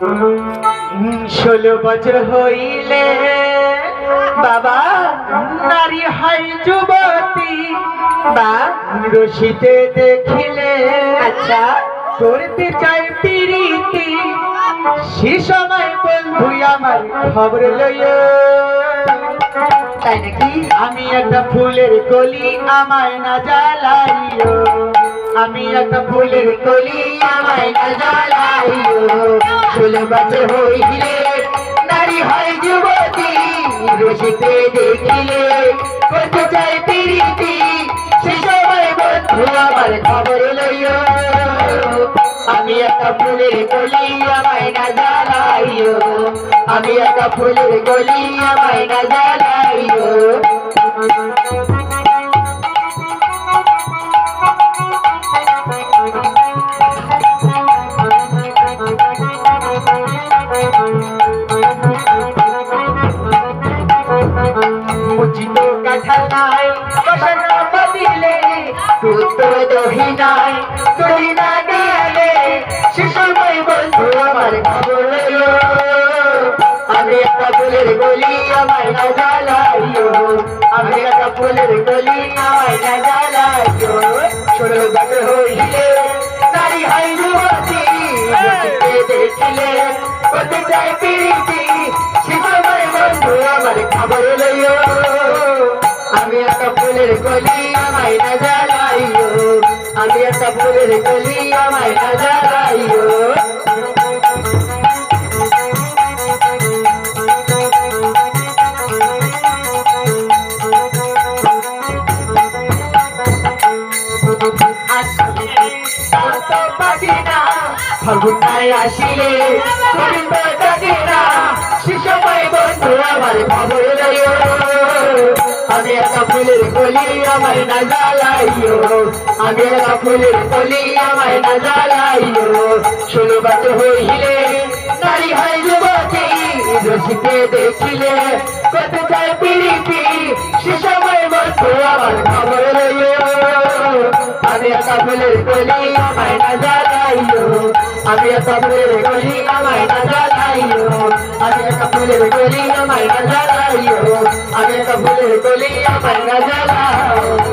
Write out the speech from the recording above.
16 বছর হইলে বাবা নারী হয় যুবতী বা রশিতে দেখিলে আচ্ছা করতে চাই প্রীতি সে সময় বন্ধু আমার খবর লইও তাই নাকি আমি একটা ফুলের কলি আমায় না জ্বালাইও আমি একটা ফুলের কলি আমায় না জ্বালাইও 16 বছর হইলে নারী হয় যুবতী রশিতে দেখিলে করতে চাই প্রীতি সে সময় বন্ধু আমার খবর লইও আমি একটা ফুলের কলি আমায় না জ্বালাইও আমি একটা ফুলের কলি আমায় না জ্বালাইও উচিত কাঁঠাল নাই বসানো পাতিলে দুধ দহি নাই দহি না গেলে সে সময় বন্ধু আমার খবর লইও আমি একটা ফুলের গলি আমায় না জ্বালাইও আমি একটা ফুলের গলি আমায় না জ্বালাইও 16 বছর হইলে নারী হয় যুবতী দেখিলে করতে চাই প্রীতি সে সময় বন্ধু আমার খবর লইও আমি একটা ফুলের কলি আমায় না জ্বালাইও আমি একটা ফুলের কলি আমায় না জ্বালাইও ফাগুনায় আসিলে সে সময় বন্ধু আমার খবর লইও আমি একটা ফুলের কলি আমায় না জ্বালাইও আমি একটা ফুলের কলি আমায় না জ্বালাইও 16 বছর হইলে নারী হয় যুবতী রশিতে দেখিলে করতে চাই প্রীতি সে সময় বন্ধু আমার খবর লইও আমি একটা ফুলের কলি আমায় না জ্বালাইও আমি একটা ফুলের কলি আমায় না জ্বালাইও আমি একটা ফুলের কলি আমায় না জ্বালাইও আমি একটা ফুলের কলি আমায় না জ্বালাইও